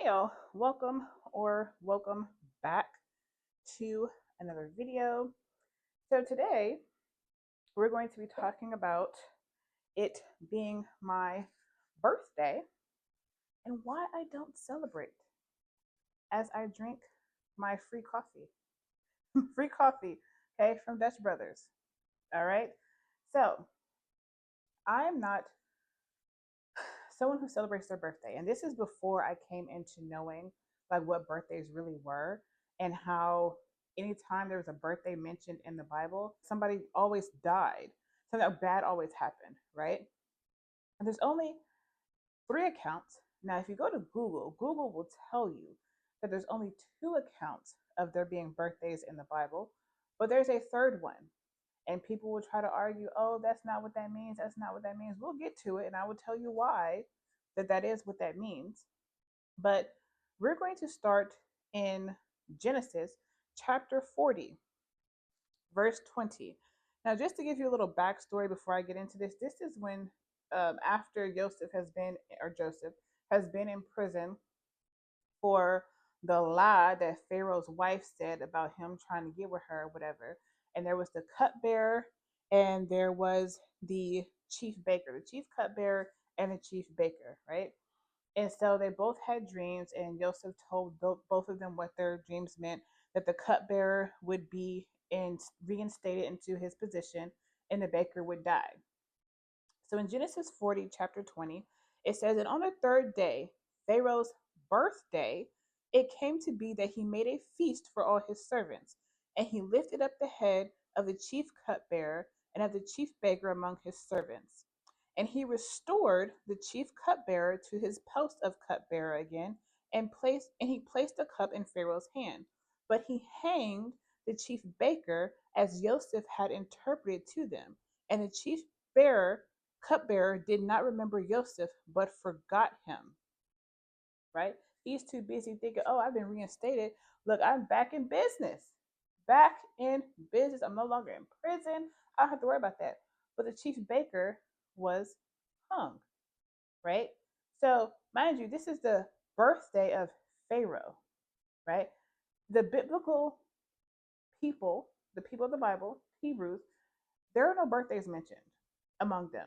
Hey y'all, welcome back to another video. So today we're going to be talking about it being my birthday and why I don't celebrate as I drink my free coffee. Free coffee, okay, from Dutch Brothers. All right. So I am not someone who celebrates their birthday. And this is before I came into knowing like what birthdays really were and how anytime there was a birthday mentioned in the Bible, somebody always died. Something bad always happened, right? And there's only three accounts. Now, if you go to Google, Google will tell you that there's only two accounts of there being birthdays in the Bible, but there's a third one. And people will try to argue, oh, that's not what that means. That's not what that means. We'll get to it, and I will tell you why that is what that means. But we're going to start in Genesis chapter 40, verse 20. Now, just to give you a little backstory before I get into this, this is when after Joseph has been in prison for the lie that Pharaoh's wife said about him trying to get with her, or whatever. And there was the cupbearer, and there was the chief baker, the chief cupbearer, and the chief baker, right? And so they both had dreams, and Joseph told both of them what their dreams meant, that the cupbearer would be reinstated into his position, and the baker would die. So in Genesis 40, chapter 20, it says, and on the third day, Pharaoh's birthday, it came to be that he made a feast for all his servants, and he lifted up the head of the chief cupbearer and of the chief baker among his servants. And he restored the chief cupbearer to his post of cupbearer again, and he placed the cup in Pharaoh's hand. But he hanged the chief baker as Joseph had interpreted to them. And the chief cupbearer did not remember Joseph, but forgot him. Right? He's too busy thinking, oh, I've been reinstated. Look, I'm back in business. Back in business. I'm no longer in prison. I don't have to worry about that. But the chief baker was hung, right? So, mind you, this is the birthday of Pharaoh, right? The biblical people, the people of the Bible, Hebrews, there are no birthdays mentioned among them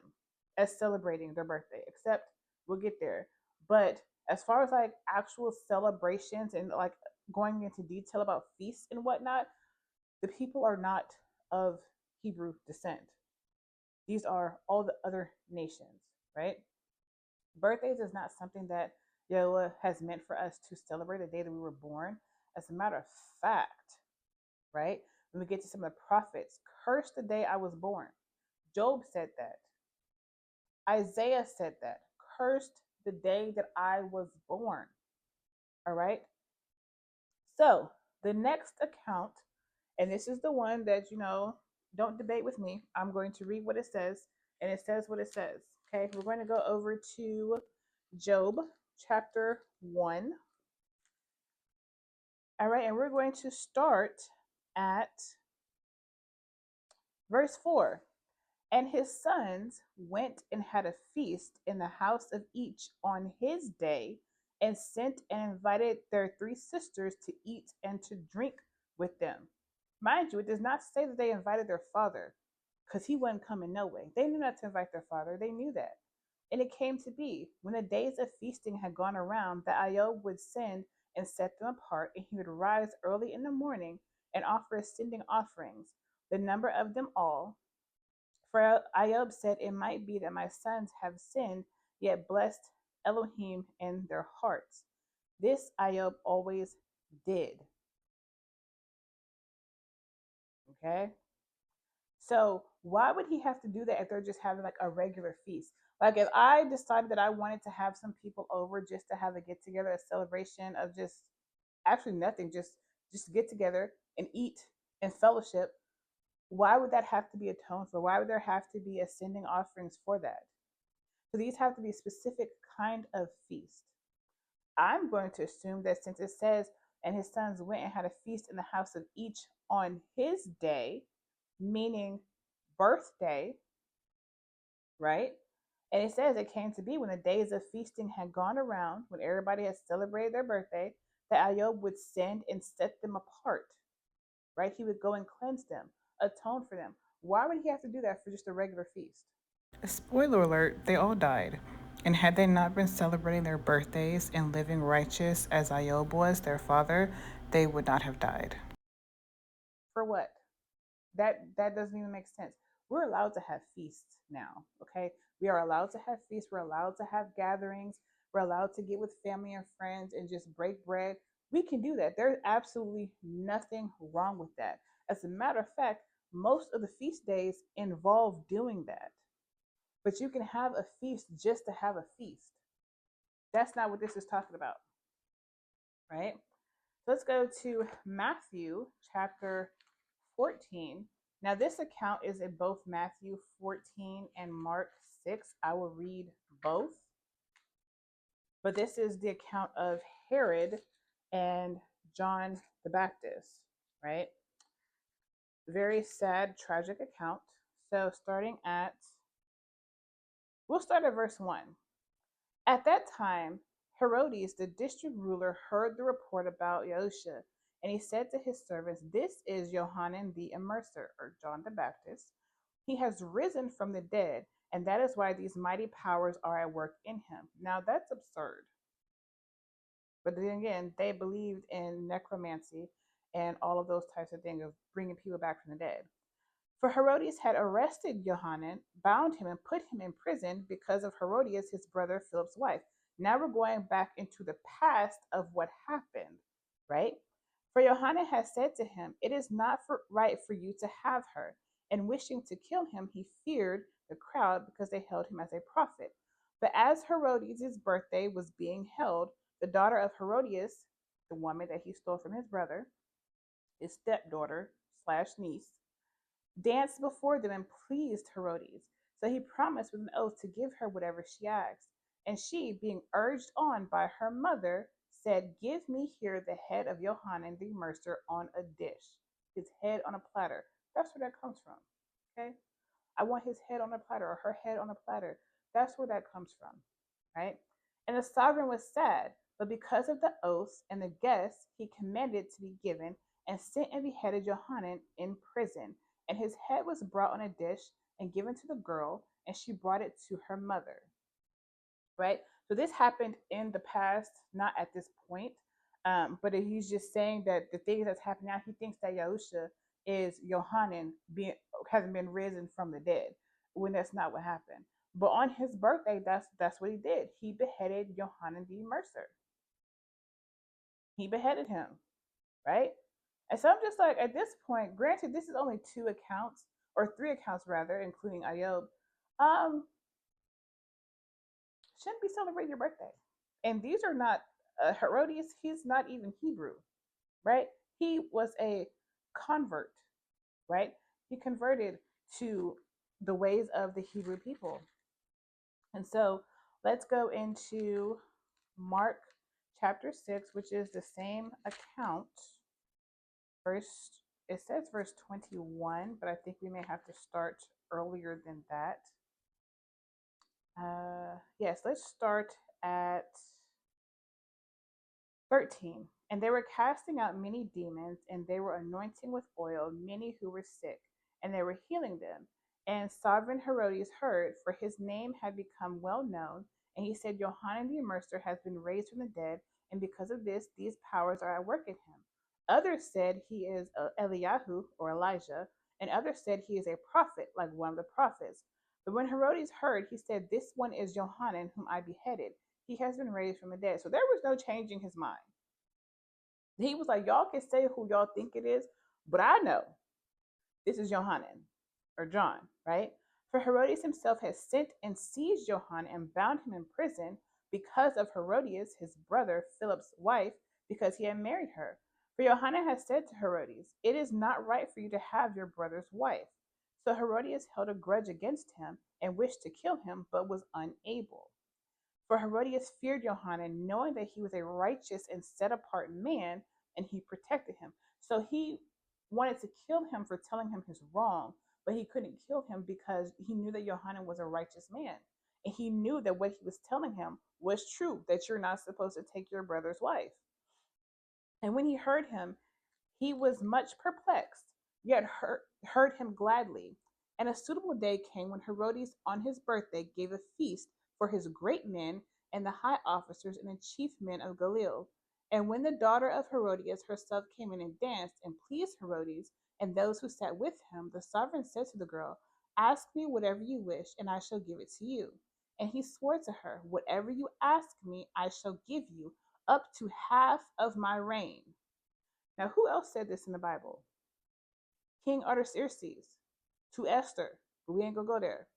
as celebrating their birthday, except we'll get there. But as far as like actual celebrations and like going into detail about feasts and whatnot, the people are not of Hebrew descent. These are all the other nations, right? Birthdays is not something that YAHUAH has meant for us to celebrate the day that we were born. As a matter of fact, right? When we get to some of the prophets, curse the day I was born. Job said that. Isaiah said that. Cursed the day that I was born. All right. So the next account, and this is the one that, don't debate with me. I'm going to read what it says, and it says what it says. Okay. We're going to go over to Job chapter 1. All right. And we're going to start at verse 4. And his sons went and had a feast in the house of each on his day, and sent and invited their three sisters to eat and to drink with them. Mind you, it does not say that they invited their father, because he wasn't coming no way. They knew not to invite their father. They knew that. And it came to be, when the days of feasting had gone around, that Iob would send and set them apart, and he would rise early in the morning and offer ascending offerings, the number of them all. For Iob said, it might be that my sons have sinned, yet blessed Elohim in their hearts. This Iob always did. Okay? So why would he have to do that if they're just having like a regular feast? Like if I decided that I wanted to have some people over just to have a get together, a celebration of just actually nothing, just get together and eat and fellowship, why would that have to be atoned for? Why would there have to be ascending offerings for that? So these have to be a specific kind of feast. I'm going to assume that since it says, and his sons went and had a feast in the house of each on his day, meaning birthday, right? And it says it came to be when the days of feasting had gone around, when everybody had celebrated their birthday, that Ayub would send and set them apart, right? He would go and cleanse them, atone for them. Why would he have to do that for just a regular feast? Spoiler alert, they all died. And had they not been celebrating their birthdays and living righteous as Ayub was, their father, they would not have died. For what? That doesn't even make sense. We're allowed to have feasts now, okay? We are allowed to have feasts. We're allowed to have gatherings. We're allowed to get with family and friends and just break bread. We can do that. There's absolutely nothing wrong with that. As a matter of fact, most of the feast days involve doing that. But you can have a feast just to have a feast. That's not what this is talking about, right? Let's go to Matthew chapter 14. Now, this account is in both Matthew 14 and Mark 6. I will read both. But this is the account of Herod and John the Baptist, right? Very sad, tragic account. So, we'll start at verse 1. At that time, Herodias, the district ruler, heard the report about YAHUAH, and he said to his servants, "This is Yohanan the Immerser, or John the Baptist. He has risen from the dead, and that is why these mighty powers are at work in him." Now, that's absurd. But then again, they believed in necromancy and all of those types of things of bringing people back from the dead. For Herodias had arrested Johanan, bound him, and put him in prison because of Herodias, his brother Philip's wife. Now we're going back into the past of what happened, right? For Johanan had said to him, "It is not right for you to have her." And wishing to kill him, he feared the crowd because they held him as a prophet. But as Herodias' birthday was being held, the daughter of Herodias, the woman that he stole from his brother, his stepdaughter slash niece, danced before them and pleased Herodias. So he promised with an oath to give her whatever she asked. And she, being urged on by her mother, said, "Give me here the head of Johanan the Mercer on a dish." His head on a platter. That's where that comes from. Okay? I want his head on a platter or her head on a platter. That's where that comes from. Right? And the sovereign was sad, but because of the oaths and the guests, he commanded to be given and sent and beheaded Johanan in prison. And his head was brought on a dish and given to the girl, and she brought it to her mother. Right? So this happened in the past, not at this point. But he's just saying that the things that's happening now, he thinks that YAHUAH is Johanan hasn't been risen from the dead, when that's not what happened. But on his birthday, that's what he did. He beheaded Johanan the Mercer. He beheaded him, right? And so I'm just like, at this point, granted, this is only two accounts, or three accounts rather, including Ayub. Shouldn't be celebrating your birthday. And these are not Herodias. He's not even Hebrew, right? He was a convert, right? He converted to the ways of the Hebrew people. And so let's go into Mark chapter 6, which is the same account. First, it says verse 21, but I think we may have to start earlier than that. Yes, let's start at 13. And they were casting out many demons, and they were anointing with oil many who were sick, and they were healing them. And sovereign Herodias heard, for his name had become well known, and he said, "Johanan the Immerser has been raised from the dead, and because of this, these powers are at work in him." Others said he is Eliyahu, or Elijah, and others said he is a prophet, like one of the prophets. But when Herodias heard, he said, "This one is Johanan, whom I beheaded. He has been raised from the dead." So there was no changing his mind. He was like, "Y'all can say who y'all think it is, but I know this is Johanan or John, right?" For Herodias himself had sent and seized Johanan and bound him in prison because of Herodias, his brother Philip's wife, because he had married her. For Johanan had said to Herodias, "It is not right for you to have your brother's wife." So Herodias held a grudge against him and wished to kill him, but was unable. For Herodias feared Johanan, knowing that he was a righteous and set apart man, and he protected him. So he wanted to kill him for telling him his wrong, but he couldn't kill him because he knew that Johanan was a righteous man. And he knew that what he was telling him was true, that you're not supposed to take your brother's wife. And when he heard him, he was much perplexed, yet heard him gladly. And a suitable day came when Herodes on his birthday gave a feast for his great men and the high officers and the chief men of Galilee. And when the daughter of Herodias herself came in and danced and pleased Herodes and those who sat with him, the sovereign said to the girl, "Ask me whatever you wish, and I shall give it to you." And he swore to her, "Whatever you ask me, I shall give you, up to half of my reign." Now, who else said this in the Bible? King Artaxerxes to Esther, but we ain't gonna go there.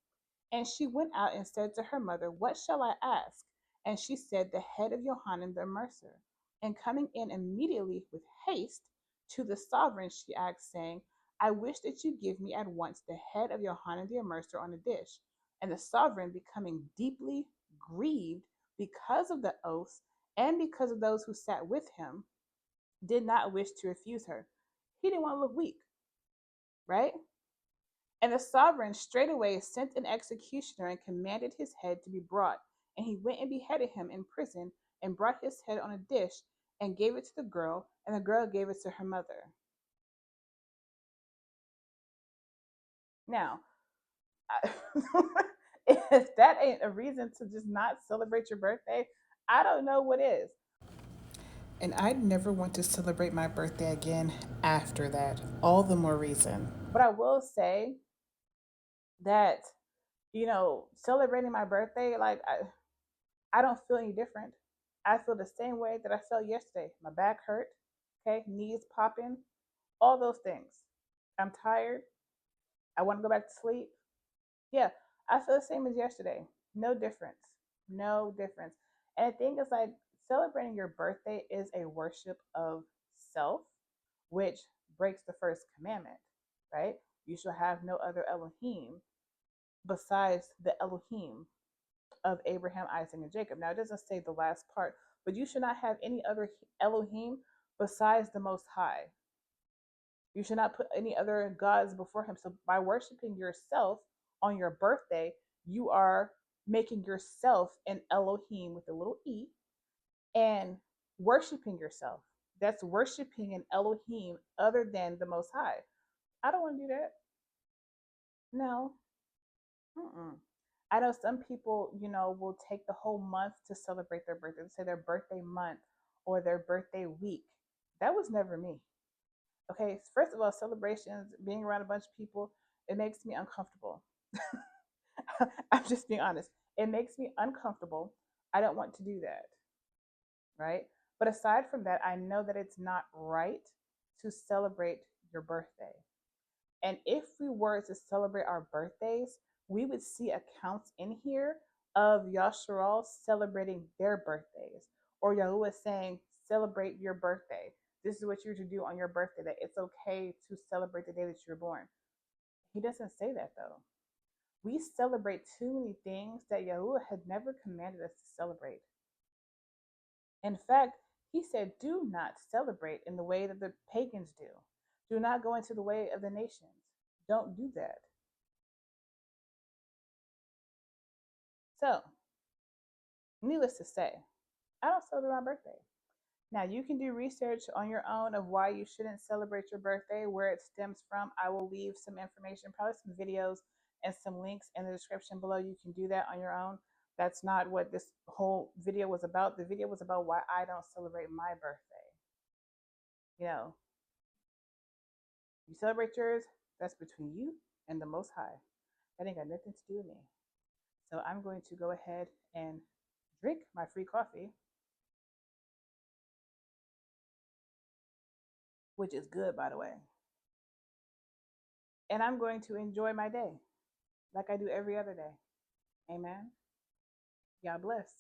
And she went out and said to her mother, "What shall I ask?" And she said, "The head of Johanan the mercer." And coming in immediately with haste to the sovereign, she asked, saying, "I wish that you give me at once the head of Johanan the mercer on a dish." And the sovereign, becoming deeply grieved because of the oaths and because of those who sat with him, did not wish to refuse her. He didn't want to look weak, right? And the sovereign straightway sent an executioner and commanded his head to be brought. And he went and beheaded him in prison and brought his head on a dish and gave it to the girl, and the girl gave it to her mother. Now, if that ain't a reason to just not celebrate your birthday, I don't know what is. And I'd never want to celebrate my birthday again after that. All the more reason. But I will say that, celebrating my birthday, like I don't feel any different. I feel the same way that I felt yesterday. My back hurt, okay, knees popping, all those things. I'm tired. I want to go back to sleep. Yeah, I feel the same as yesterday. No difference. No difference. And the thing is, like, celebrating your birthday is a worship of self, which breaks the first commandment, right? You shall have no other Elohim besides the Elohim of Abraham, Isaac, and Jacob. Now, it doesn't say the last part, but you should not have any other Elohim besides the Most High. You should not put any other gods before him. So, by worshiping yourself on your birthday, you are making yourself an Elohim with a little e and worshiping yourself. That's worshiping an Elohim other than the Most High. I don't want to do that. No. Mm-mm. I know some people, will take the whole month to celebrate their birthday, say their birthday month or their birthday week. That was never me. Okay, first of all, celebrations, being around a bunch of people, it makes me uncomfortable. I'm just being honest. It makes me uncomfortable. I don't want to do that, right? But aside from that, I know that it's not right to celebrate your birthday. And if we were to celebrate our birthdays, we would see accounts in here of Yasharal celebrating their birthdays, or Yahuwah saying, "Celebrate your birthday. This is what you're to do on your birthday, that it's okay to celebrate the day that you were born." He doesn't say that though. We celebrate too many things that Yahuwah had never commanded us to celebrate. In fact, he said, "Do not celebrate in the way that the pagans do. Do not go into the way of the nations. Don't do that." So, needless to say, I don't celebrate my birthday. Now, you can do research on your own of why you shouldn't celebrate your birthday, where it stems from. I will leave some information, probably some videos and some links in the description below. You can do that on your own. That's not what this whole video was about. The video was about why I don't celebrate my birthday. You know, you celebrate yours, that's between you and the Most High. That ain't got nothing to do with me. So I'm going to go ahead and drink my free coffee, which is good, by the way. And I'm going to enjoy my day like I do every other day. Amen. God bless.